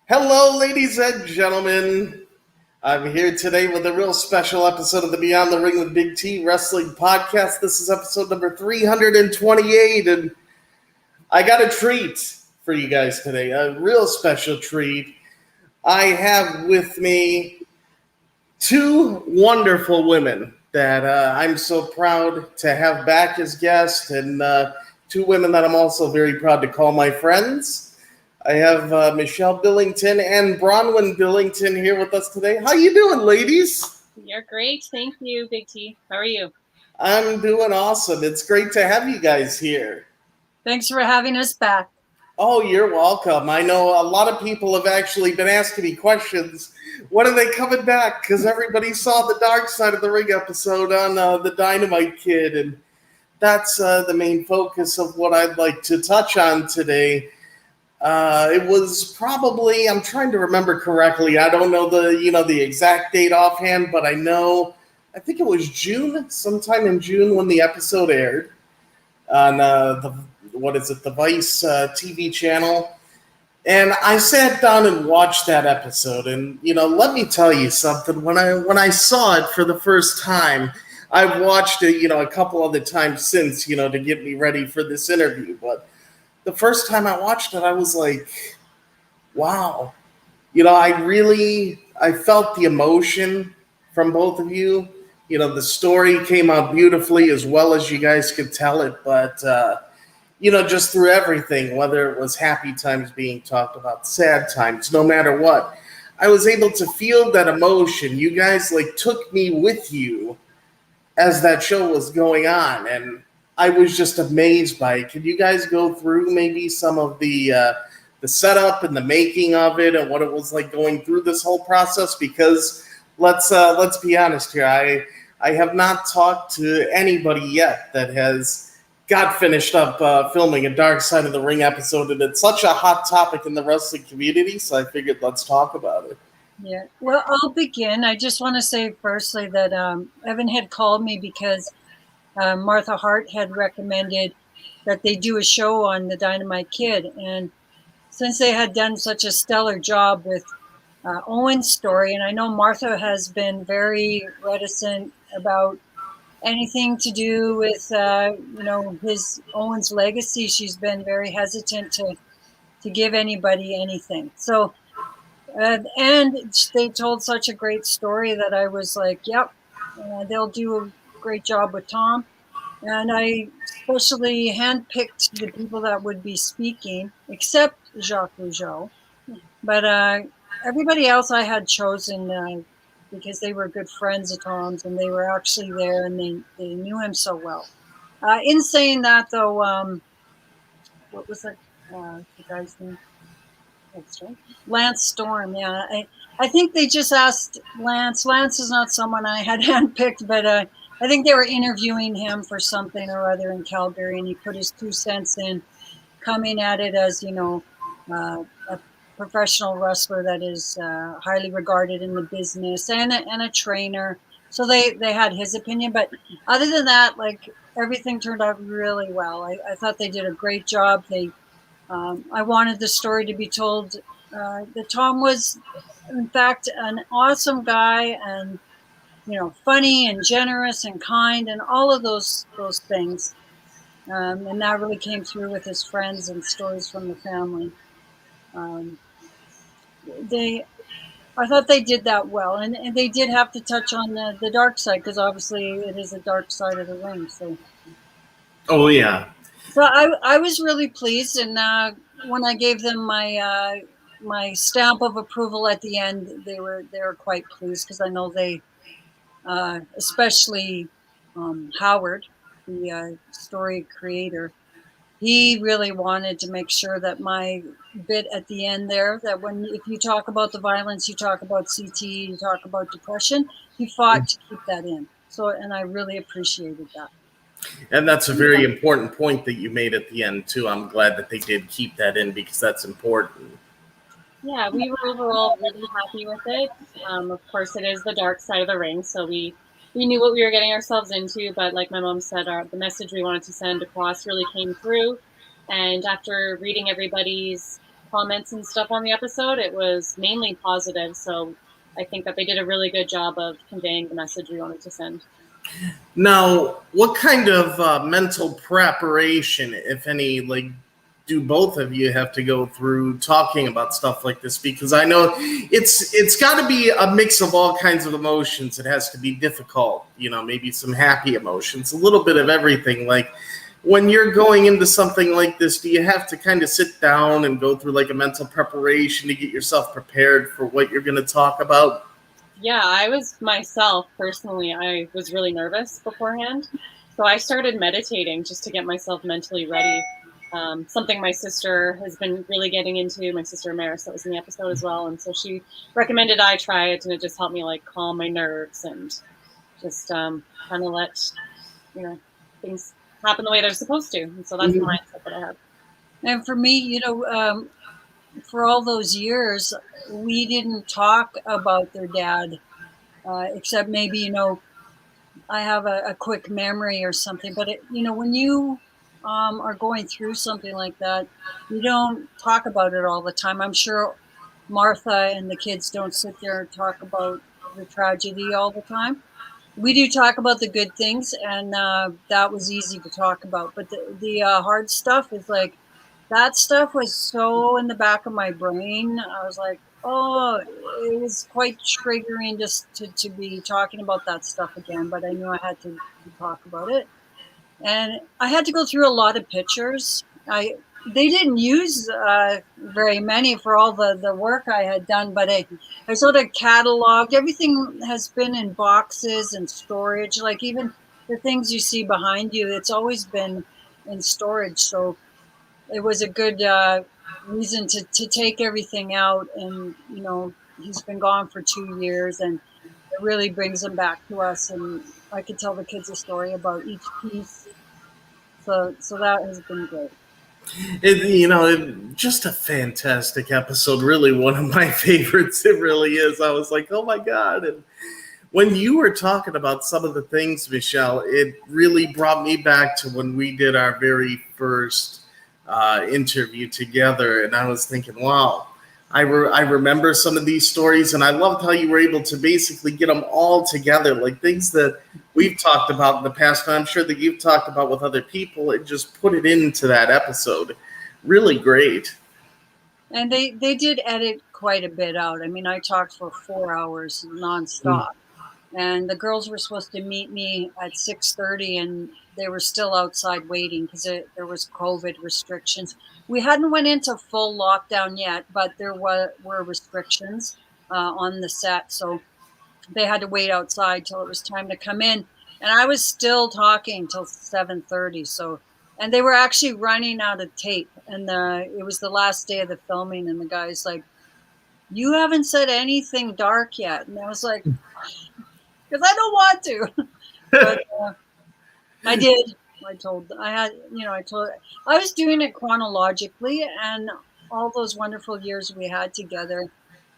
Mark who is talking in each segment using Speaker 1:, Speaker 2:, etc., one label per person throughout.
Speaker 1: Hello, ladies and gentlemen. I'm here today with a real special episode of the Beyond the Ring with Big T Wrestling Podcast. This is episode number 328, and I got a treat for you guys today, a real special treat. I have with me two wonderful women that I'm so proud to have back as guests, and two women that I'm also very proud to call my friends. I have Michelle Billington and Bornwyne Billington here with us today. How you doing, ladies?
Speaker 2: You're great. Thank you, Big T. How are you?
Speaker 1: I'm doing awesome. It's great to have you guys here.
Speaker 3: Thanks for having us back.
Speaker 1: Oh, you're welcome. I know a lot of people have actually been asking me questions. When are they coming back? Because everybody saw the Dark Side of the Ring episode on the Dynamite Kid, and that's the main focus of what I'd like to touch on today. It was probably, I'm trying to remember correctly. I don't know the exact date offhand, but I think it was June, sometime in June when the episode aired on the Vice TV channel. And I sat down and watched that episode, and let me tell you something. When I saw it for the first time, I've watched it, a couple other times since, to get me ready for this interview, but the first time I watched it, I was like, wow. I felt the emotion from both of you. The story came out beautifully as well as you guys could tell it. But, just through everything, whether it was happy times being talked about, sad times, no matter what, I was able to feel that emotion. You guys, took me with you as that show was going on. And I was just amazed by it. Can you guys go through maybe some of the setup and the making of it and what it was like going through this whole process? Because let's be honest here, I have not talked to anybody yet that has got finished up filming a Dark Side of the Ring episode, and it's such a hot topic in the wrestling community, so I figured let's talk about it.
Speaker 3: Yeah, well, I'll begin. I just want to say firstly that Evan had called me because Martha Hart had recommended that they do a show on the Dynamite Kid. And since they had done such a stellar job with Owen's story, and I know Martha has been very reticent about anything to do with, his Owen's legacy. She's been very hesitant to give anybody anything. So, and they told such a great story that I was like, yep, they'll do a great job with Tom, and I especially handpicked the people that would be speaking, except Jacques Rougeau. But everybody else I had chosen because they were good friends of Tom's, and they were actually there, and they knew him so well. In saying that, though, what was the guy's name? That's right. Lance Storm, yeah. I think they just asked Lance. Lance is not someone I had handpicked, but I think they were interviewing him for something or other in Calgary, and he put his 2 cents in, coming at it as, a professional wrestler that is highly regarded in the business and a trainer. So they had his opinion. But other than that, everything turned out really well. I thought they did a great job. I wanted the story to be told that Tom was, in fact, an awesome guy and, funny and generous and kind and all of those things. And that really came through with his friends and stories from the family. I thought they did that well. And they did have to touch on the dark side, because obviously it is a dark side of the ring. So.
Speaker 1: Oh, yeah.
Speaker 3: So I was really pleased, and when I gave them my stamp of approval at the end, they were quite pleased, because I know they, especially Howard, the story creator, he really wanted to make sure that my bit at the end there, that if you talk about the violence, you talk about CT, you talk about depression, he fought to keep that in. So, and I really appreciated that.
Speaker 1: And that's a very important point that you made at the end, too. I'm glad that they did keep that in, because that's important.
Speaker 2: Yeah, we were overall really happy with it. Of course, it is the dark side of the ring, so we knew what we were getting ourselves into. But like my mom said, the message we wanted to send across really came through. And after reading everybody's comments and stuff on the episode, it was mainly positive. So I think that they did a really good job of conveying the message we wanted to send.
Speaker 1: Now, what kind of mental preparation, if any, like, do both of you have to go through talking about stuff like this? Because I know it's got to be a mix of all kinds of emotions. It has to be difficult, maybe some happy emotions, a little bit of everything. Like, when you're going into something like this, do you have to kind of sit down and go through like a mental preparation to get yourself prepared for what you're going to talk about?
Speaker 2: Yeah, I was myself personally, I was really nervous beforehand. So I started meditating just to get myself mentally ready. Something my sister has been really getting into, my sister Maris, that was in the episode as well. And so she recommended I try it, and it just helped me like calm my nerves and just kind of let, things happen the way they're supposed to. And so that's the mindset that I have.
Speaker 3: And for me, for all those years, we didn't talk about their dad, except maybe, I have a quick memory or something. But, when you are going through something like that, you don't talk about it all the time. I'm sure Martha and the kids don't sit there and talk about the tragedy all the time. We do talk about the good things, and that was easy to talk about. But the hard stuff is like, that stuff was so in the back of my brain. I was like, oh, it was quite triggering just to be talking about that stuff again. But I knew I had to talk about it. And I had to go through a lot of pictures. They didn't use very many for all the work I had done, but I sort of cataloged. Everything has been in boxes and storage. Like even the things you see behind you, it's always been in storage. So it was a good reason to take everything out. And, he's been gone for 2 years, and it really brings him back to us. And I could tell the kids a story about each piece. So that has been great.
Speaker 1: Just a fantastic episode. Really one of my favorites. It really is. I was like, oh my God. And when you were talking about some of the things, Michelle, it really brought me back to when we did our very first interview together. And I was thinking, wow, I remember some of these stories, and I loved how you were able to basically get them all together, like things that we've talked about in the past, and I'm sure that you've talked about with other people, and just put it into that episode. Really great.
Speaker 3: And they did edit quite a bit out. I mean, I talked for 4 hours nonstop. And the girls were supposed to meet me at 6:30, and they were still outside waiting because there was COVID restrictions. We hadn't went into full lockdown yet, but there were restrictions on the set. So they had to wait outside till it was time to come in. And I was still talking till 7:30. And they were actually running out of tape. And it was the last day of the filming. And the guy's like, "You haven't said anything dark yet." And I was like, because I don't want to. But I did. I was doing it chronologically, and all those wonderful years we had together.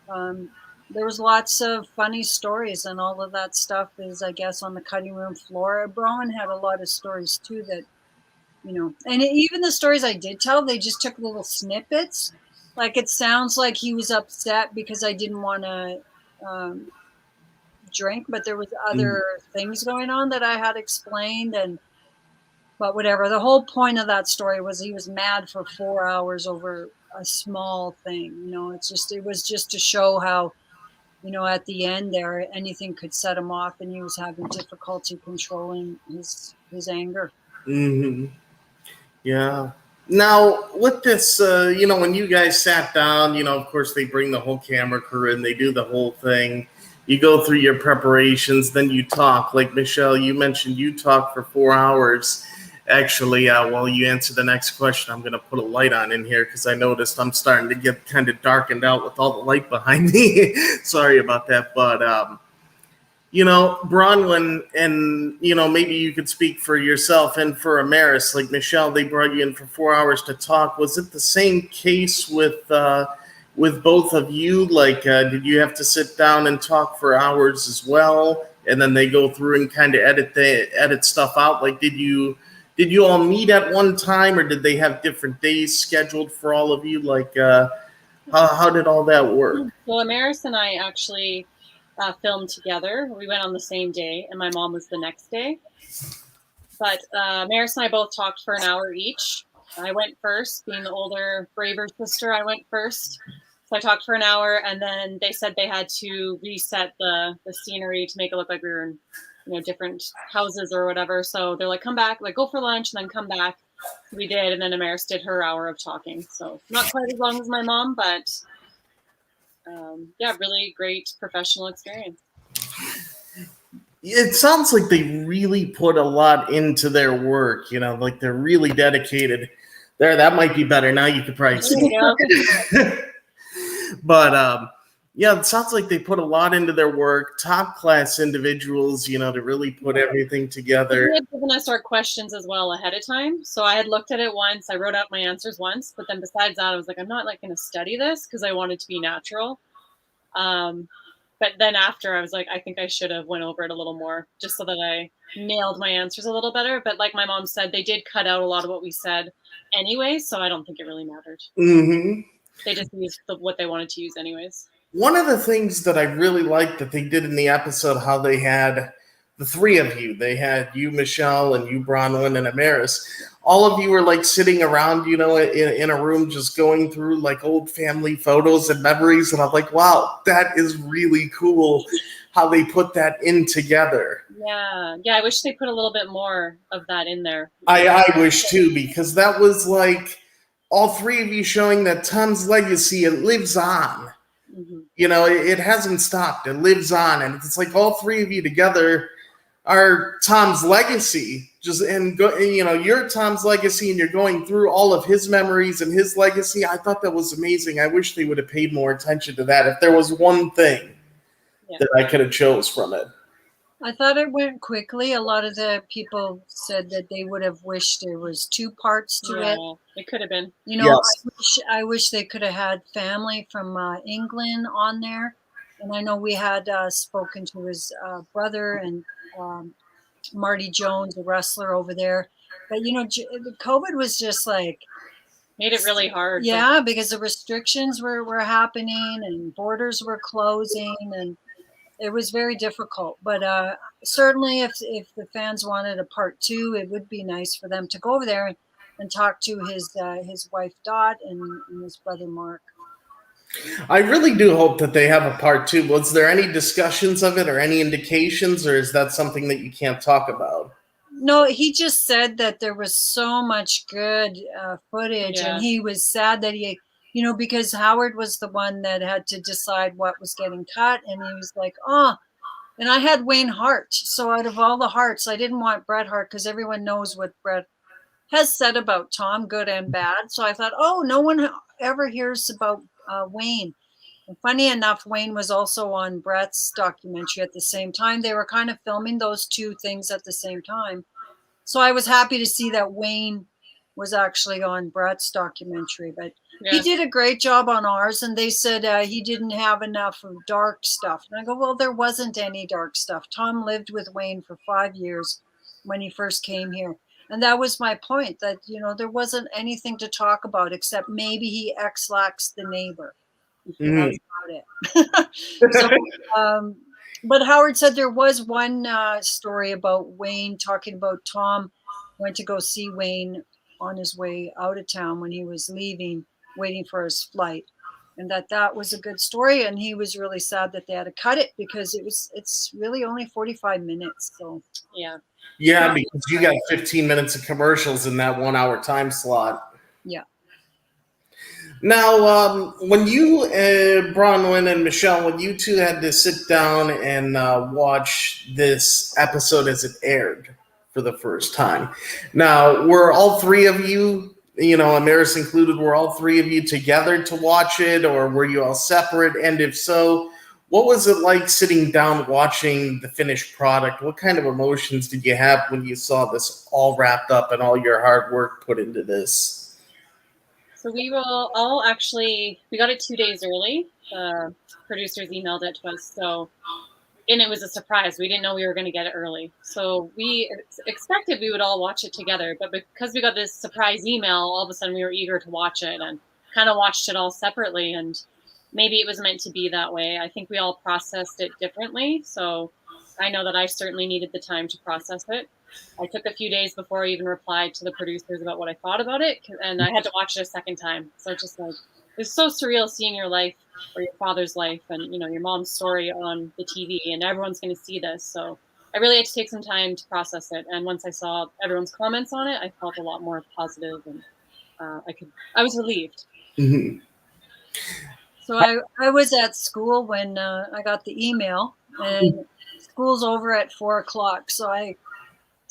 Speaker 3: There was lots of funny stories, and all of that stuff is, I guess, on the cutting room floor. Bornwyne had a lot of stories too that, and even the stories I did tell, they just took little snippets. Like, it sounds like he was upset because I didn't want to drink, but there was other things going on that I had explained. But whatever, the whole point of that story was he was mad for 4 hours over a small thing. It was just to show how, at the end there, anything could set him off, and he was having difficulty controlling his anger.
Speaker 1: Yeah. Now, with this, when you guys sat down, of course, they bring the whole camera crew in, they do the whole thing. You go through your preparations, then you talk. Like, Michelle, you mentioned you talked for 4 hours. Actually, while you answer the next question, I'm going to put a light on in here because I noticed I'm starting to get kind of darkened out with all the light behind me. Sorry about that. But, Bornwyne, and, maybe you could speak for yourself and for Amaris. Like, Michelle, they brought you in for 4 hours to talk. Was it the same case with both of you? Like, did you have to sit down and talk for hours as well? And then they go through and kind of edit stuff out? Like, did you all meet at one time, or did they have different days scheduled for all of you? Like, How did all that work?
Speaker 2: So Amaris and I actually filmed together. We went on the same day, and my mom was the next day. But Maris and I both talked for an hour each. I went first, being the older, braver sister. I went first. So I talked for an hour, and then they said they had to reset the scenery to make it look like we were in, different houses or whatever. So they're like, come back, like go for lunch, and then come back. So we did, and then Amaris did her hour of talking. So not quite as long as my mom, but yeah, really great professional experience.
Speaker 1: It sounds like they really put a lot into their work, like they're really dedicated. There, that might be better. Now you could probably see. But yeah, it sounds like they put a lot into their work. Top class individuals, to really put everything together.
Speaker 2: They had given us our questions as well ahead of time. So I had looked at it once. I wrote out my answers once. But then besides that, I was like, I'm not going to study this because I want it to be natural. But then after, I was like, I think I should have went over it a little more just so that I nailed my answers a little better. But like my mom said, they did cut out a lot of what we said anyway, so I don't think it really mattered.
Speaker 1: Mm-hmm.
Speaker 2: They just used what they wanted to use anyways.
Speaker 1: One of the things that I really liked that they did in the episode, how they had the three of you. They had you, Michelle, and you, Bronwyn, and Amaris. All of you were like sitting around, in a room just going through like old family photos and memories. And I'm like, wow, that is really cool how they put that in together.
Speaker 2: Yeah. I wish they put a little bit more of that in there.
Speaker 1: I wish too, because that was like all three of you showing that Tom's legacy, it lives on. Mm-hmm. It hasn't stopped. It lives on. And it's like all three of you together are Tom's legacy. You're Tom's legacy, and you're going through all of his memories and his legacy. I thought that was amazing. I wish they would have paid more attention to that. If there was one thing that I could have chose from it.
Speaker 3: I thought it went quickly. A lot of the people said that they would have wished there was 2 parts to it.
Speaker 2: It could have been.
Speaker 1: Yes.
Speaker 3: I wish they could have had family from England on there. And I know we had spoken to his brother and Marty Jones, a wrestler over there. But, COVID was just like...
Speaker 2: made it really hard.
Speaker 3: Yeah, because the restrictions were happening and borders were closing, and it was very difficult. But certainly if the fans wanted a part 2, it would be nice for them to go over there and talk to his wife Dot and his brother Mark.
Speaker 1: I really do hope that they have a part 2. Was there any discussions of it or any indications, or is that something that you can't talk about?
Speaker 3: No, he just said that there was so much good footage, and he was sad that he, because Howard was the one that had to decide what was getting cut, and he was like, and I had Wayne Hart. So out of all the Harts, I didn't want Bret Hart because everyone knows what Bret has said about Tom, good and bad. So I thought, no one ever hears about Wayne. And funny enough, Wayne was also on Bret's documentary at the same time. They were kind of filming those 2 things at the same time. So I was happy to see that Wayne was actually on Bret's documentary. But he did a great job on ours. And they said he didn't have enough of dark stuff. And I go, well, there wasn't any dark stuff. Tom lived with Wayne for 5 years when he first came here. And that was my point, that, there wasn't anything to talk about except maybe he ex-laxed the neighbor. That's about it. But Howard said there was one story about Wayne talking about Tom went to go see Wayne on his way out of town when he was leaving, waiting for his flight. And that was a good story. And he was really sad that they had to cut it because it's really only 45 minutes. So
Speaker 1: Yeah, because you got 15 minutes of commercials in that 1 hour time slot.
Speaker 3: Yeah.
Speaker 1: Now, when you, Bronwyn and Michelle, when you two had to sit down and watch this episode as it aired for the first time, now, were all three of you, Amaris included, were all three of you together to watch it, or were you all separate? And if so, what was it like sitting down watching the finished product? What kind of emotions did you have when you saw this all wrapped up and all your hard work put into this?
Speaker 2: So we will all we got it 2 days early. The producers emailed it to us. And it was a surprise. We didn't know we were going to get it early. So we expected we would all watch it together. But because we got this surprise email, all of a sudden we were eager to watch it and kind of watched it all separately, and maybe it was meant to be that way. I think we all processed it differently. So I know that I certainly needed the time to process it. I took a few days before I even replied to the producers about what I thought about it, and I had to watch it a second time. So just like, it's so surreal seeing your life or your father's life and, you know, your mom's story on the TV, and everyone's going to see this. So I really had to take some time to process it. And once I saw everyone's comments on it, I felt a lot more positive, and I was relieved.
Speaker 1: Mm-hmm.
Speaker 3: So I was at school when I got the email, and school's over at 4:00. So I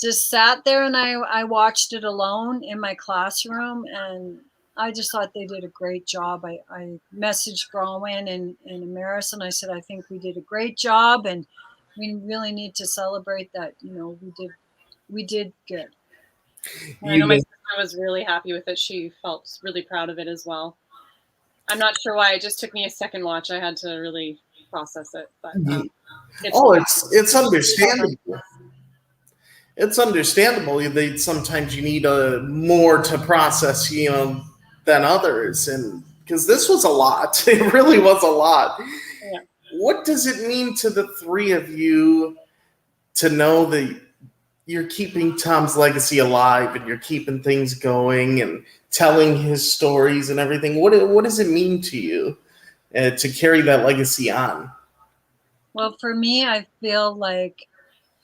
Speaker 3: just sat there and I watched it alone in my classroom, and I just thought they did a great job. I messaged Bornwyne and Amaris, and I said, I think we did a great job, and we really need to celebrate that, you know, we did good.
Speaker 2: And I know my sister was really happy with it. She felt really proud of it as well. I'm not sure why. It just took me a second watch. I had to really process it. But
Speaker 1: it's understandable. It's understandable that sometimes you need more to process, you know, than others, and because this was a lot. It really was a lot.
Speaker 2: Yeah.
Speaker 1: What does it mean to the three of you to know that you're keeping Tom's legacy alive and you're keeping things going and telling his stories and everything? What does it mean to you to carry that legacy on?
Speaker 3: Well, for me, I feel like,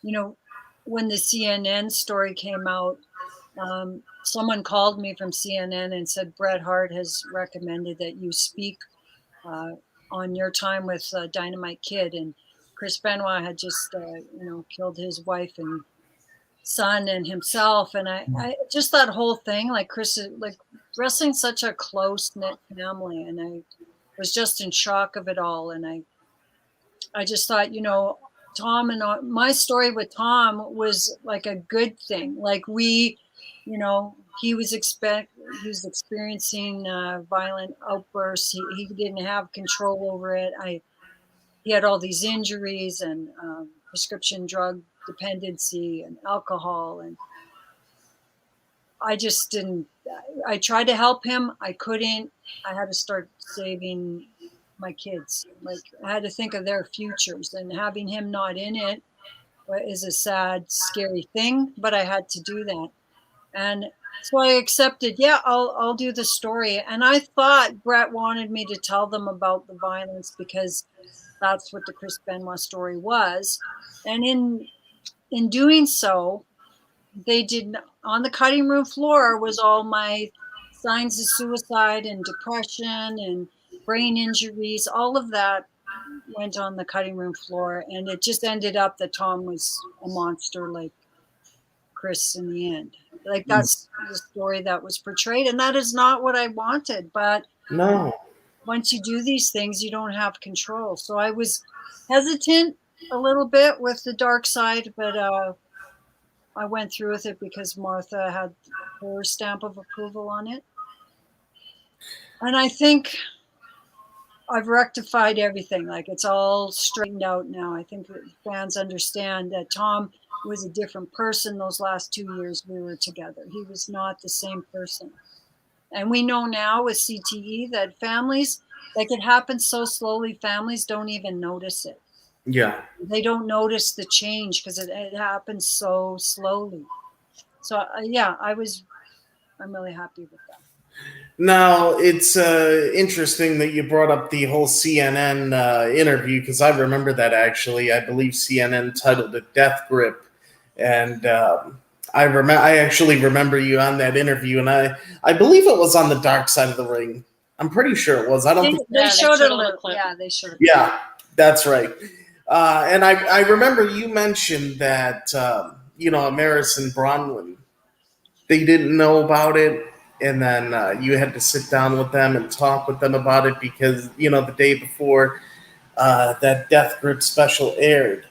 Speaker 3: you know, when the CNN story came out, someone called me from CNN and said, Bret Hart has recommended that you speak on your time with Dynamite Kid. And Chris Benoit had just, you know, killed his wife and son and himself. And I just, that whole thing, like Chris, like wrestling's such a close-knit family. And I was just in shock of it all. And I just thought, you know, Tom and my story with Tom was like a good thing. Like we, you know, he was experiencing violent outbursts. He didn't have control over it. He had all these injuries and prescription drug dependency and alcohol, and I just didn't. I tried to help him. I couldn't. I had to start saving my kids. Like I had to think of their futures, and having him not in it is a sad, scary thing, but I had to do that. And so I accepted, yeah, I'll do the story. And I thought Bret wanted me to tell them about the violence because that's what the Chris Benoit story was. And in doing so, they did, on the cutting room floor was all my signs of suicide and depression and brain injuries. All of that went on the cutting room floor, and it just ended up that Tom was a monster like Chris in the end. Like that's the story that was portrayed, and that is not what I wanted. But
Speaker 1: no,
Speaker 3: once you do these things, you don't have control. So I was hesitant a little bit with the dark side, but I went through with it because Martha had her stamp of approval on it. And I think I've rectified everything. Like it's all straightened out now. I think fans understand that Tom was a different person those last 2 years we were together. He was not the same person. And we know now with CTE that families, like it happens so slowly, families don't even notice it.
Speaker 1: Yeah.
Speaker 3: They don't notice the change because it happens so slowly. So yeah, I'm really happy with that.
Speaker 1: Now, it's interesting that you brought up the whole CNN interview because I remember that actually. I believe CNN titled it Death Grip. And I actually remember you on that interview, and I believe it was on the dark side of the ring. I'm pretty sure it was. I don't think
Speaker 3: they showed it a little. Yeah, they showed it.
Speaker 1: Yeah, that's right. And I remember you mentioned that, you know, Amaris and Bornwyne, they didn't know about it. And then you had to sit down with them and talk with them about it because, you know, the day before that Death Grip special aired.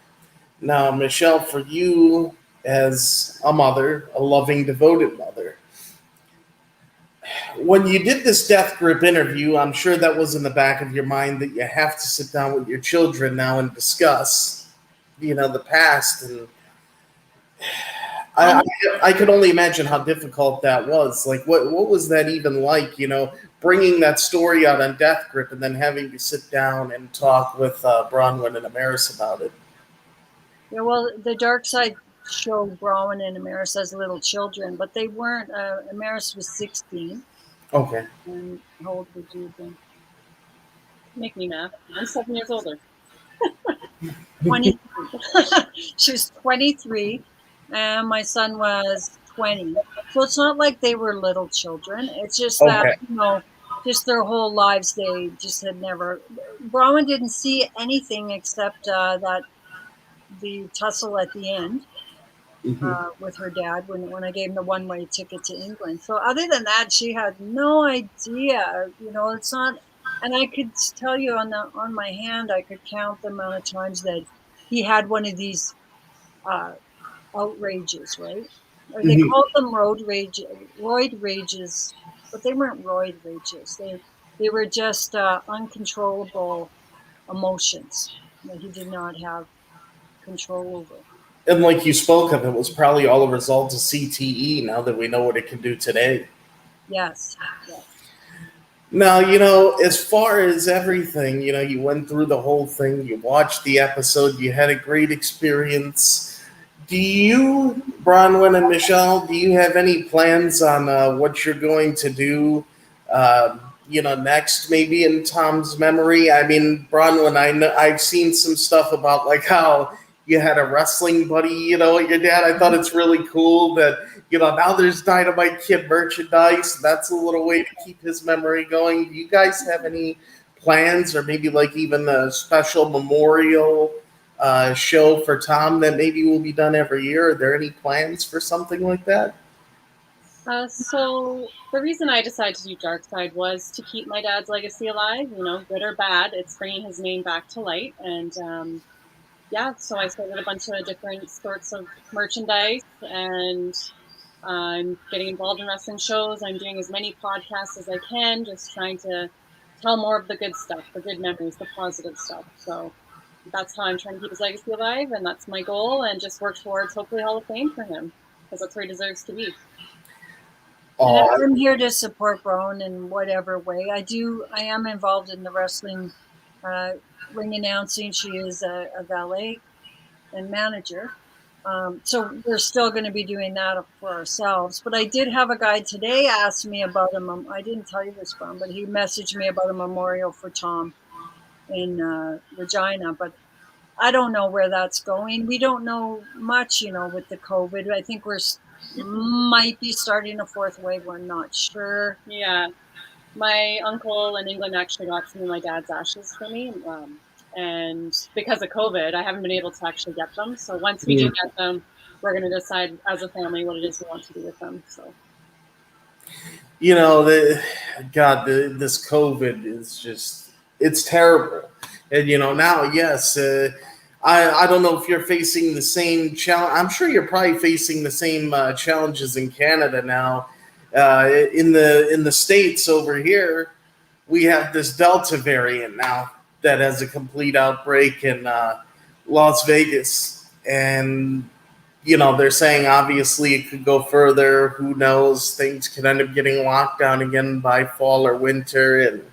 Speaker 1: Now, Michelle, for you as a mother, a loving, devoted mother, when you did this Death Grip interview, I'm sure that was in the back of your mind that you have to sit down with your children now and discuss, you know, the past. And I could only imagine how difficult that was. Like, what was that even like? Bringing that story out on Death Grip and then having to sit down and talk with Bronwyn and Amaris about it.
Speaker 3: Yeah, well, the Dark Side showed Bronwyn and Amaris as little children, but they weren't. Amaris was 16.
Speaker 1: Okay.
Speaker 3: And how old would you have been?
Speaker 2: Make me math. I'm 7 years older.
Speaker 3: 23. She was 23, and my son was 20. So it's not like they were little children. It's just that,
Speaker 1: Okay.
Speaker 3: just their whole lives, they just had never. Bronwyn didn't see anything except that the tussle at the end with her dad when I gave him the one-way ticket to England. So other than that, she had no idea. It's not. And I could tell you on my hand, I could count the amount of times that he had one of these outrages, right? Or they called them roid rages, but they weren't roid rages. They were just uncontrollable emotions that he did not have control over.
Speaker 1: And like you spoke of, it was probably all a result of CTE. Now that we know what it can do today.
Speaker 3: Yes.
Speaker 1: Now, as far as everything, you went through the whole thing, you watched the episode, you had a great experience. Do you, Bronwyn and Michelle, do you have any plans on what you're going to do, next, maybe in Tom's memory? I mean, Bronwyn, I've seen some stuff about like how you had a wrestling buddy, your dad. I thought it's really cool that, now there's Dynamite Kid merchandise. That's a little way to keep his memory going. Do you guys have any plans, or maybe like even a special memorial show for Tom that maybe will be done every year? Are there any plans for something like that?
Speaker 2: So the reason I decided to do Dark Side was to keep my dad's legacy alive, good or bad. It's bringing his name back to light. And so I started a bunch of different sorts of merchandise, and I'm getting involved in wrestling shows. I'm doing as many podcasts as I can, just trying to tell more of the good stuff, the good memories, the positive stuff. So that's how I'm trying to keep his legacy alive, and that's my goal, and just work towards hopefully Hall of Fame for him, because that's where he deserves to be.
Speaker 3: And I'm here to support Brown in whatever way. I am involved in the wrestling ring announcing. She is a valet and manager. So we're still going to be doing that for ourselves. But I did have a guy today ask me about I didn't tell you this, Brown, but he messaged me about a memorial for Tom in Regina. But I don't know where that's going. We don't know much, with the COVID. I think might be starting a fourth wave. We're not sure.
Speaker 2: Yeah. My uncle in England actually got some of my dad's ashes for me. And because of COVID, I haven't been able to actually get them. So once we do get them, we're going to decide as a family what it is we want to do with them. So,
Speaker 1: this COVID is just, it's terrible. And, now, yes, I don't know if you're facing the same challenge. I'm sure you're probably facing the same challenges in Canada now. In the States over here, we have this Delta variant now that has a complete outbreak in Las Vegas. And, they're saying obviously it could go further. Who knows? Things could end up getting locked down again by fall or winter. And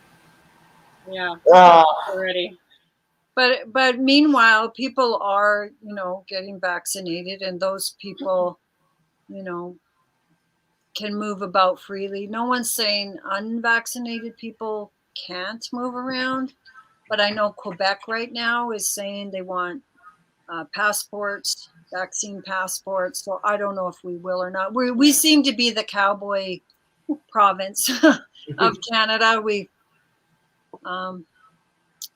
Speaker 2: yeah, already.
Speaker 3: But meanwhile, people are, getting vaccinated, and those people, can move about freely. No one's saying unvaccinated people can't move around, but I know Quebec right now is saying they want passports, vaccine passports. So I don't know if we will or not. We seem to be the cowboy province of Canada.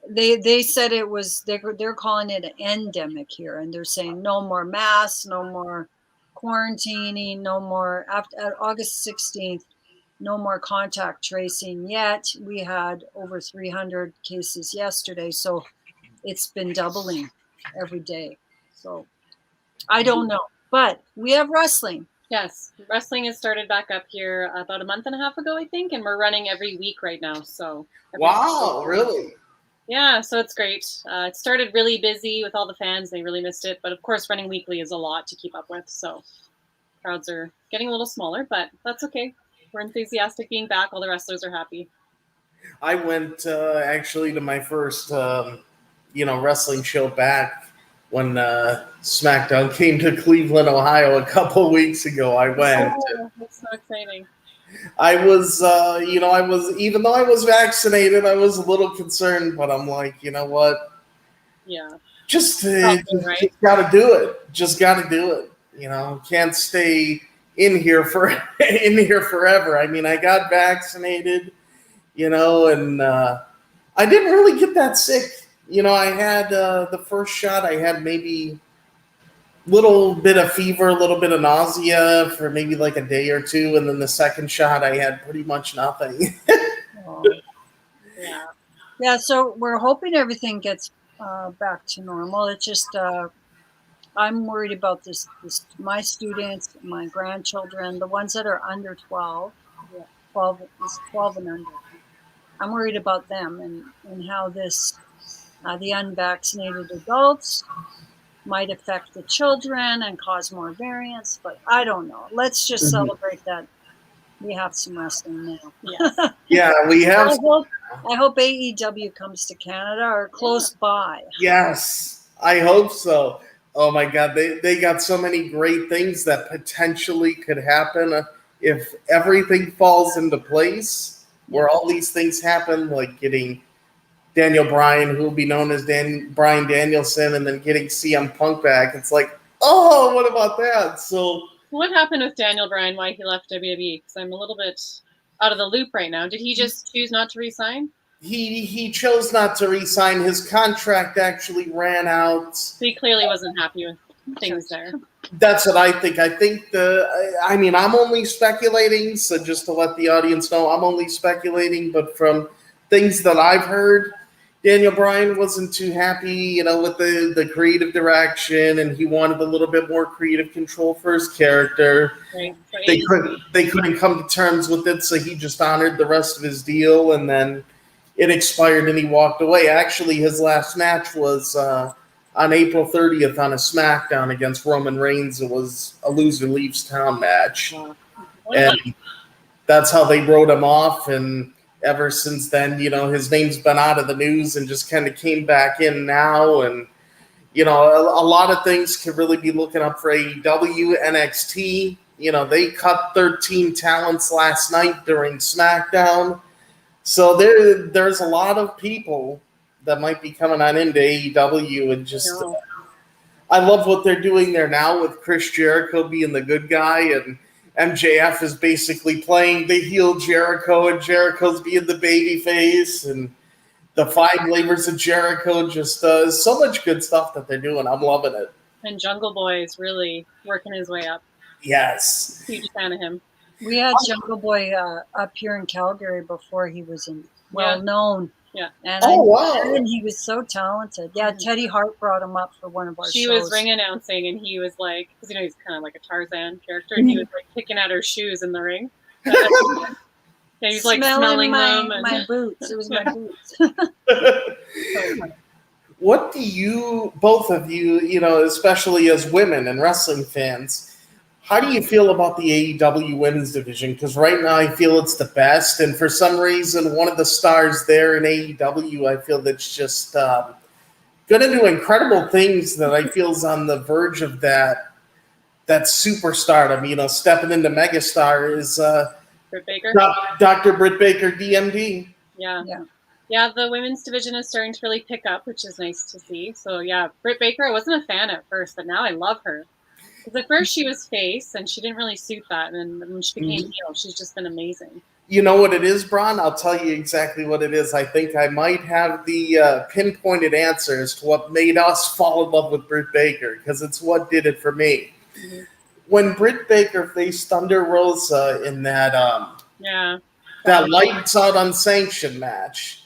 Speaker 3: They said it was, they're calling it an endemic here, and they're saying no more masks, no more quarantining, no more after August 16th, no more contact tracing yet. We had over 300 cases yesterday, so it's been doubling every day. So I don't know, but we have wrestling.
Speaker 2: Yes, wrestling has started back up here about a month and a half ago, I think, and we're running every week right now. So
Speaker 1: wow, really?
Speaker 2: Yeah, so it's great. It started really busy with all the fans. They really missed it. But of course, running weekly is a lot to keep up with. So crowds are getting a little smaller, but that's okay. We're enthusiastic being back. All the wrestlers are happy.
Speaker 1: I went actually to my first, wrestling show back when SmackDown came to Cleveland, Ohio a couple weeks ago. I went.
Speaker 2: Oh, that's so exciting.
Speaker 1: I was, even though I was vaccinated, I was a little concerned, but I'm like, you know what?
Speaker 2: Yeah.
Speaker 1: Just
Speaker 2: Right?
Speaker 1: got to do it. Just got to do it. Can't stay in here forever. I mean, I got vaccinated, and I didn't really get that sick. I had the first shot. I had maybe little bit of fever, a little bit of nausea for maybe like a day or two, and then the second shot I had pretty much nothing.
Speaker 3: Oh.
Speaker 2: Yeah.
Speaker 3: Yeah, so we're hoping everything gets back to normal. It's just I'm worried about this my students, my grandchildren, the ones that are under 12.
Speaker 2: Yeah.
Speaker 3: 12 and under. I'm worried about them and how this the unvaccinated adults might affect the children and cause more variants, but I don't know. Let's just celebrate that we have some wrestling now.
Speaker 2: Yes.
Speaker 1: Yeah, we have.
Speaker 3: I hope AEW comes to Canada or close by.
Speaker 1: Yes, I hope so. Oh my God, they got so many great things that potentially could happen if everything falls into place. Where all these things happen, like getting Daniel Bryan, who will be known as Bryan Danielson, and then getting CM Punk back. It's like, oh, what about that? So
Speaker 2: what happened with Daniel Bryan? Why he left WWE? Because I'm a little bit out of the loop right now. Did he just choose not to resign?
Speaker 1: He chose not to resign. His contract actually ran out.
Speaker 2: So he clearly wasn't happy with things there.
Speaker 1: That's what I think. I think I'm only speculating, so just to let the audience know, I'm only speculating, but from things that I've heard, Daniel Bryan wasn't too happy, with the creative direction, and he wanted a little bit more creative control for his character.
Speaker 2: Right.
Speaker 1: They couldn't come to terms with it, so he just honored the rest of his deal, and then it expired and he walked away. Actually, his last match was on April 30th on a SmackDown against Roman Reigns. It was a loser leaves town match.
Speaker 2: Wow.
Speaker 1: And that's how they wrote him off. And ever since then, his name's been out of the news and just kind of came back in now. And, a lot of things could really be looking up for AEW, NXT. They cut 13 talents last night during SmackDown. So there's a lot of people that might be coming on into AEW, and just I love what they're doing there now with Chris Jericho being the good guy, and MJF is basically playing the heel Jericho, and Jericho's being the baby face, and the 5 Labors of Jericho. Just so much good stuff that they're doing. I'm loving it.
Speaker 2: And Jungle Boy is really working his way up.
Speaker 1: Yes.
Speaker 2: Huge fan of him.
Speaker 3: We had Jungle Boy up here in Calgary before he was well known.
Speaker 2: Yeah.
Speaker 3: And and he was so talented. Yeah, Teddy Hart brought him up for one of our shows.
Speaker 2: She was ring announcing, and he was like, because he's kind of like a Tarzan character, and he was like picking at her shoes in the ring. Yeah, he's like smelling them. And
Speaker 3: my boots. It was my boots.
Speaker 1: What do you, both of you, especially as women and wrestling fans, how do you feel about the AEW women's division? Because right now I feel it's the best, and for some reason, one of the stars there in AEW, I feel that's just going to do incredible things that I feel is on the verge of that superstardom. Stepping into megastar is
Speaker 2: Britt Baker.
Speaker 1: Dr. Britt Baker, DMD.
Speaker 2: Yeah, the women's division is starting to really pick up, which is nice to see. So yeah, Britt Baker, I wasn't a fan at first, but now I love her. Because at first she was face, and she didn't really suit that. And when she became heel, she's just been amazing.
Speaker 1: You know what it is, Bron? I'll tell you exactly what it is. I think I might have the pinpointed answer as to what made us fall in love with Britt Baker, because it's what did it for me. Mm-hmm. When Britt Baker faced Thunder Rosa in that that lights out unsanctioned match,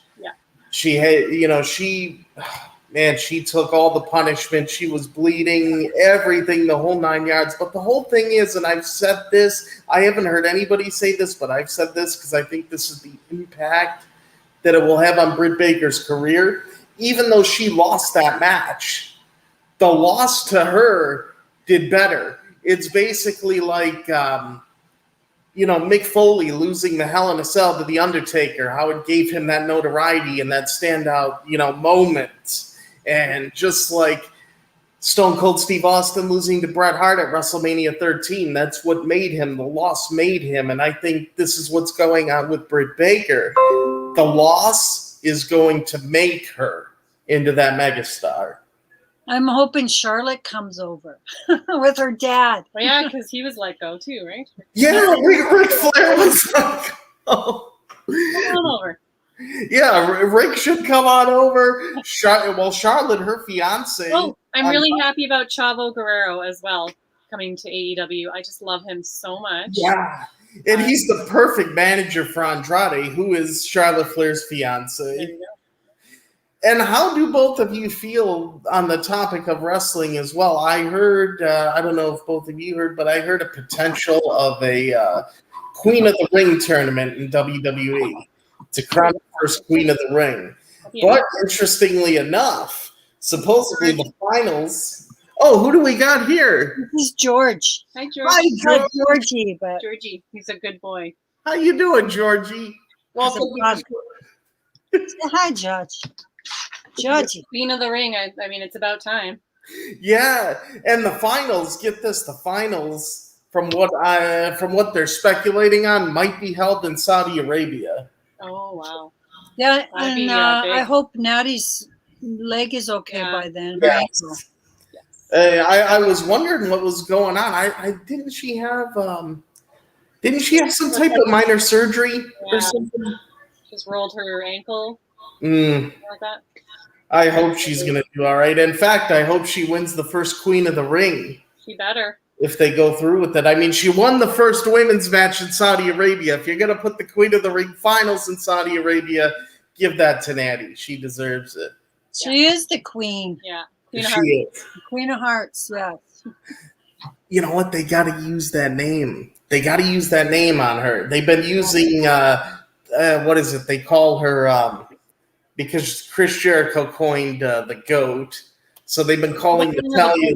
Speaker 1: she had, she took all the punishment. She was bleeding, everything, the whole 9 yards. But the whole thing is, and I've said this, I haven't heard anybody say this, but I've said this because I think this is the impact that it will have on Britt Baker's career. Even though she lost that match, the loss to her did better. it's basically like, Mick Foley losing the Hell in a Cell to The Undertaker, how it gave him that notoriety and that standout, moment. And just like Stone Cold Steve Austin losing to Bret Hart at WrestleMania 13, that's what made him. The loss made him. And I think this is what's going on with Britt Baker. The loss is going to make her into that megastar.
Speaker 3: I'm hoping Charlotte comes over with her dad.
Speaker 2: Well, yeah, because he was let go too, right?
Speaker 1: Yeah, Ric Flair was like, oh.
Speaker 2: Come on over.
Speaker 1: Yeah, Rick should come on over. Charlotte, her fiance.
Speaker 2: Oh, I'm really happy about Chavo Guerrero as well coming to AEW. I just love him so much.
Speaker 1: Yeah, and he's the perfect manager for Andrade, who is Charlotte Flair's fiance.
Speaker 2: There you go.
Speaker 1: And how do both of you feel on the topic of wrestling as well? I heard, I don't know if both of you heard, but I heard a potential of a Queen of the Ring tournament in WWE to crown the first Queen of the Ring.
Speaker 2: Yeah.
Speaker 1: But interestingly enough, supposedly the finals. Oh, who do we got here?
Speaker 3: This is George.
Speaker 2: Hi, George.
Speaker 1: Hi, George.
Speaker 3: Not Georgie, but
Speaker 2: Georgie, he's a good boy.
Speaker 1: How you doing, Georgie? Welcome.
Speaker 3: hi, Judge. Judgy.
Speaker 2: Queen of the Ring. I mean, it's about time.
Speaker 1: Yeah, and the finals. Get this: the finals, from what they're speculating on, might be held in Saudi Arabia.
Speaker 2: Oh wow!
Speaker 3: Yeah,
Speaker 2: That'd
Speaker 3: and
Speaker 2: be,
Speaker 3: I hope Natty's leg is okay by then.
Speaker 1: Yes.
Speaker 3: Right?
Speaker 1: I was wondering what was going on. I didn't she have some type of minor surgery or something?
Speaker 2: Just rolled her ankle.
Speaker 1: Like
Speaker 2: that.
Speaker 1: I hope she's gonna do all right. In fact, I hope she wins the first Queen of the Ring.
Speaker 2: She better.
Speaker 1: If they go through with it. I mean, she won the first women's match in Saudi Arabia. If you're gonna put the Queen of the Ring finals in Saudi Arabia, give that to Natty. She deserves it.
Speaker 3: She is the queen.
Speaker 2: Yeah.
Speaker 3: Queen of Hearts, yes.
Speaker 1: You know what? They got to use that name. They got to use that name on her. They've been using, what is it? They call her, because Chris Jericho coined the GOAT. So they've been calling Natalya,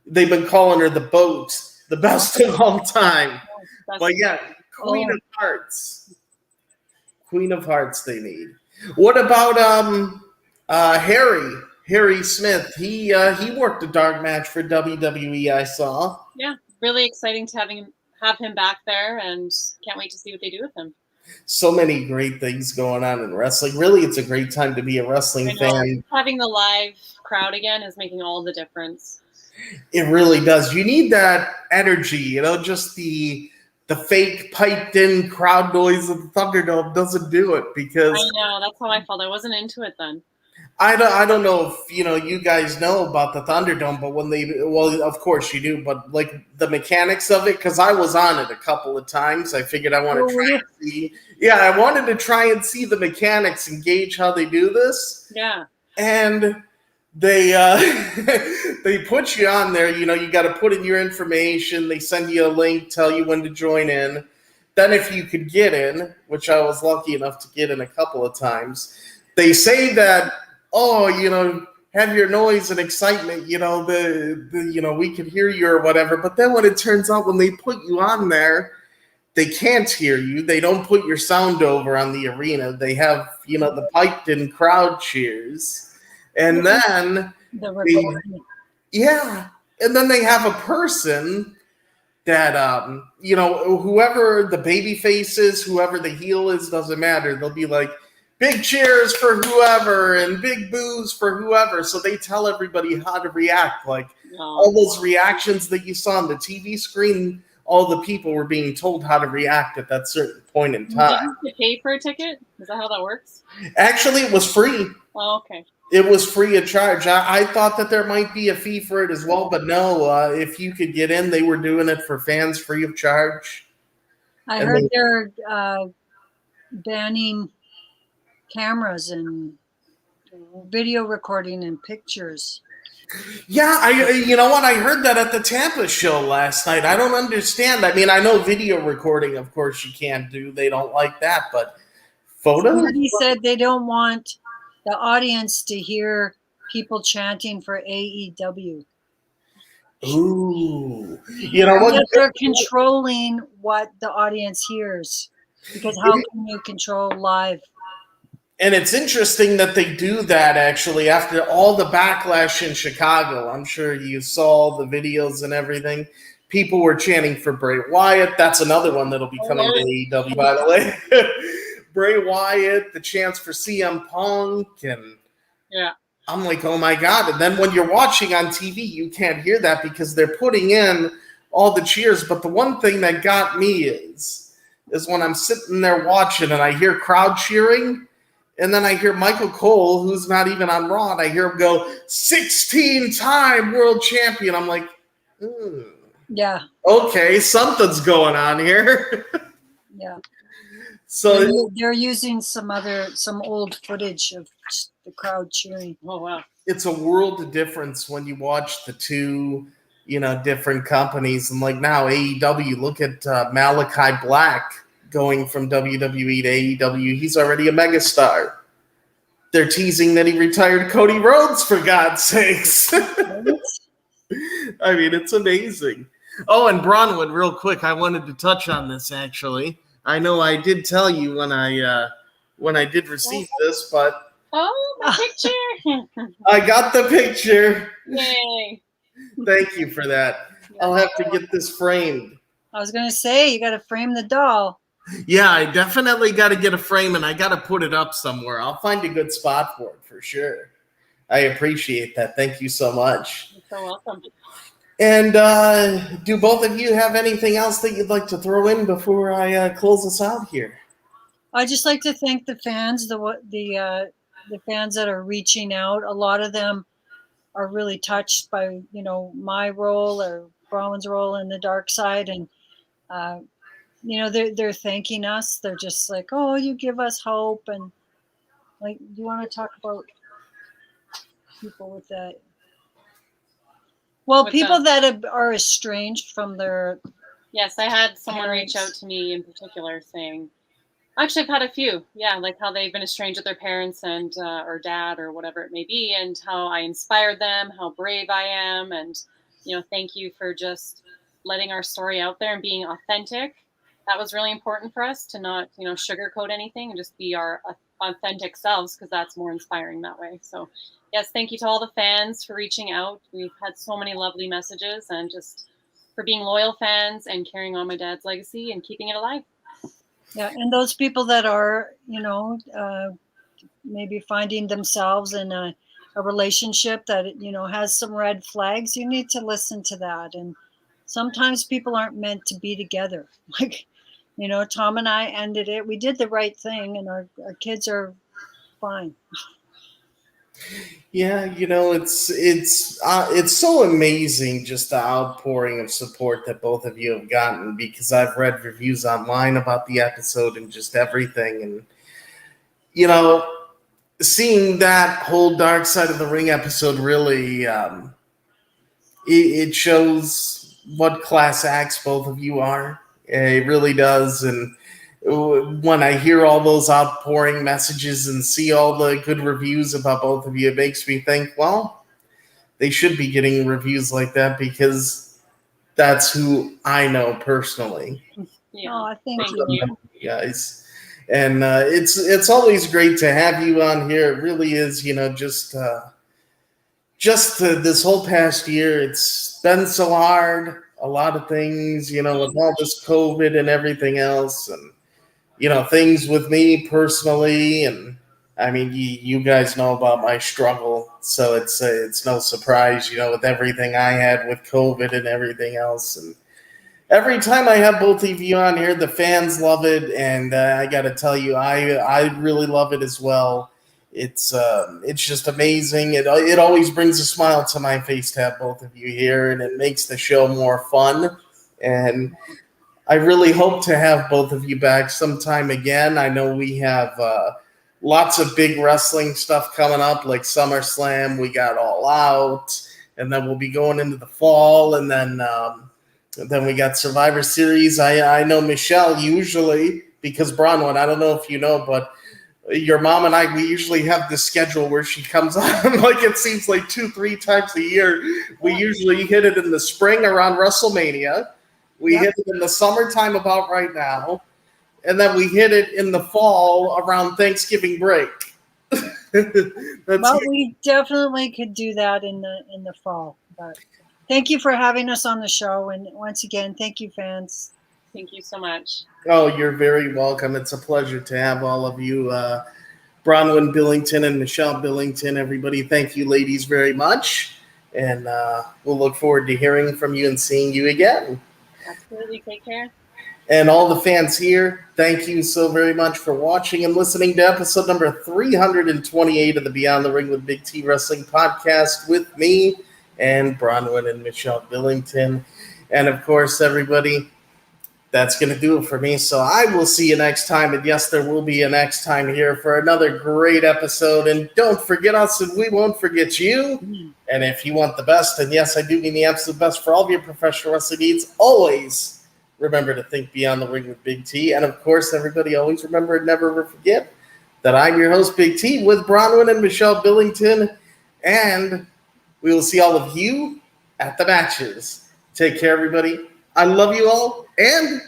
Speaker 1: they've been calling her the BOAT, the best of all time. But yeah, Queen of Hearts. Queen of Hearts they need. What about Harry Smith? He worked a dark match for WWE, I saw.
Speaker 2: Yeah, really exciting to have him back there, and can't wait to see what they do with him.
Speaker 1: So many great things going on in wrestling. Really, it's a great time to be a wrestling fan.
Speaker 2: Having the live crowd again is making all the difference.
Speaker 1: It really does. You need that energy, just the fake piped-in crowd noise of the Thunderdome doesn't do it because
Speaker 2: I know, that's how I felt. I wasn't into it then.
Speaker 1: I don't know if you guys know about the Thunderdome, but of course you do, but like the mechanics of it, because I was on it a couple of times. I figured I want to try and see. Yeah, I wanted to try and see the mechanics and gauge how they do this.
Speaker 2: Yeah.
Speaker 1: And they they put you on there, you got to put in your information. They send you a link, tell you when to join in. Then if you could get in, which I was lucky enough to get in a couple of times, they say that, have your noise and excitement, we can hear you or whatever. But then when it turns out when they put you on there, they can't hear you. They don't put your sound over on the arena. They have, the piped in crowd cheers. And then and then they have a person that, whoever the baby face is, whoever the heel is, doesn't matter. They'll be like, big cheers for whoever and big boos for whoever. So they tell everybody how to react. Like all those reactions that you saw on the TV screen, all the people were being told how to react at that certain point in time.
Speaker 2: Did you have to pay for a ticket? Is that how that works?
Speaker 1: Actually, it was free.
Speaker 2: Oh, okay.
Speaker 1: It was free of charge. I thought that there might be a fee for it as well, but no, if you could get in, they were doing it for fans free of charge.
Speaker 3: I heard they're banning cameras and video recording and pictures.
Speaker 1: Yeah, you know what? I heard that at the Tampa show last night. I don't understand. I mean, I know video recording, of course, you can't do. They don't like that, but photos?
Speaker 3: Somebody said they don't want the audience to hear people chanting for AEW.
Speaker 1: Ooh. You know what?
Speaker 3: Because they're controlling what the audience hears. Because how can you control live?
Speaker 1: And it's interesting that they do that, actually, after all the backlash in Chicago. I'm sure you saw the videos and everything. People were chanting for Bray Wyatt. That's another one that'll be coming to AEW, by the way. Bray Wyatt, the chants for CM Punk, and
Speaker 2: Yeah.
Speaker 1: I'm like, oh my God. And then when you're watching on TV, you can't hear that because they're putting in all the cheers. But the one thing that got me is when I'm sitting there watching and I hear crowd cheering, and then I hear Michael Cole, who's not even on Raw, and I hear him go, 16-time world champion. I'm like,
Speaker 3: Yeah.
Speaker 1: okay, something's going on here.
Speaker 3: Yeah.
Speaker 1: So
Speaker 3: they're using some old footage of the crowd cheering.
Speaker 2: Oh, wow.
Speaker 1: it's a world of difference when you watch the two, different companies. And like now AEW, look at Malachi Black going from WWE to AEW. He's already a megastar. They're teasing that he retired Cody Rhodes, for God's sakes. I mean, it's amazing. Oh, and Bornwyne, real quick, I wanted to touch on this, actually. I know I did tell you when I did receive this, but...
Speaker 2: Oh, the picture!
Speaker 1: I got the picture.
Speaker 2: Yay!
Speaker 1: Thank you for that. I'll have to get this framed.
Speaker 3: I was going to say, you got to frame the doll.
Speaker 1: Yeah, I definitely got to get a frame, and I got to put it up somewhere. I'll find a good spot for it for sure. I appreciate that. Thank you so much.
Speaker 2: You're so welcome.
Speaker 1: And do both of you have anything else that you'd like to throw in before I close us out here?
Speaker 3: I'd just like to thank the fans, the fans that are reaching out. A lot of them are really touched by, my role or Bornwyne's role in the dark side, and they're thanking us. They're just like, oh, you give us hope. And like, do you want to talk about people with that? Well, people that are estranged from their...
Speaker 2: Yes, I had someone
Speaker 3: parents.
Speaker 2: reach out to me in particular saying, actually, I've had a few. Yeah, like how they've been estranged with their parents and or dad or whatever it may be, and how I inspired them, how brave I am, and thank you for just letting our story out there and being authentic. That was really important for us to not sugarcoat anything and just be our authentic selves, because that's more inspiring that way. So yes, thank you to all the fans for reaching out. We've had so many lovely messages, and just for being loyal fans and carrying on my dad's legacy and keeping it alive.
Speaker 3: Yeah, and those people that are, maybe finding themselves in a relationship that, has some red flags, you need to listen to that. And sometimes people aren't meant to be together. Like, Tom and I ended it. We did the right thing, and our kids are fine.
Speaker 1: Yeah, it's so amazing just the outpouring of support that both of you have gotten, because I've read reviews online about the episode and just everything. And, seeing that whole Dark Side of the Ring episode really, it shows what class acts both of you are. It really does. And when I hear all those outpouring messages and see all the good reviews about both of you, it makes me think, well, they should be getting reviews like that, because that's who I know personally.
Speaker 2: Yeah.
Speaker 3: Oh, thank
Speaker 2: you.
Speaker 3: you.
Speaker 1: Guys. And it's always great to have you on here. It really is, this whole past year, it's been so hard. A lot of things, with all this COVID and everything else, and things with me personally. And I mean, you guys know about my struggle, so it's no surprise, with everything I had with COVID and everything else. And every time I have both of you on here, the fans love it, and I got to tell you, I really love it as well. It's just amazing. It always brings a smile to my face to have both of you here, and it makes the show more fun. And I really hope to have both of you back sometime again. I know we have lots of big wrestling stuff coming up, like SummerSlam. We got All Out, and then we'll be going into the fall, and then we got Survivor Series. I know Michelle usually, because Bornwyne, I don't know if you know, but your mom and we usually have this schedule where she comes on, like it seems like 2-3 times a year We usually hit it in the spring around WrestleMania. We hit it in the summertime about right now. And then we hit it in the fall around Thanksgiving break.
Speaker 3: Well, we definitely could do that in the fall. But thank you for having us on the show. And once again, thank you, fans.
Speaker 2: Thank you so much.
Speaker 1: Oh, you're very welcome. It's a pleasure to have all of you, Bornwyne Billington and Michelle Billington. Everybody, thank you, ladies, very much. And we'll look forward to hearing from you and seeing you again.
Speaker 2: Absolutely. Take care.
Speaker 1: And all the fans here, thank you so very much for watching and listening to episode number 328 of the Beyond the Ring with Big T Wrestling podcast with me and Bornwyne and Michelle Billington. And of course, everybody, that's going to do it for me. So I will see you next time. And yes, there will be a next time here for another great episode. And don't forget us, and we won't forget you. And if you want the best, and yes, I do mean the absolute best for all of your professional wrestling needs, always remember to think beyond the ring with Big T. And of course, everybody always remember and never ever forget that I'm your host, Big T, with Bornwyne and Michelle Billington. And we will see all of you at the matches. Take care, everybody. I love you all. And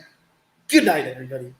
Speaker 1: good night, everybody.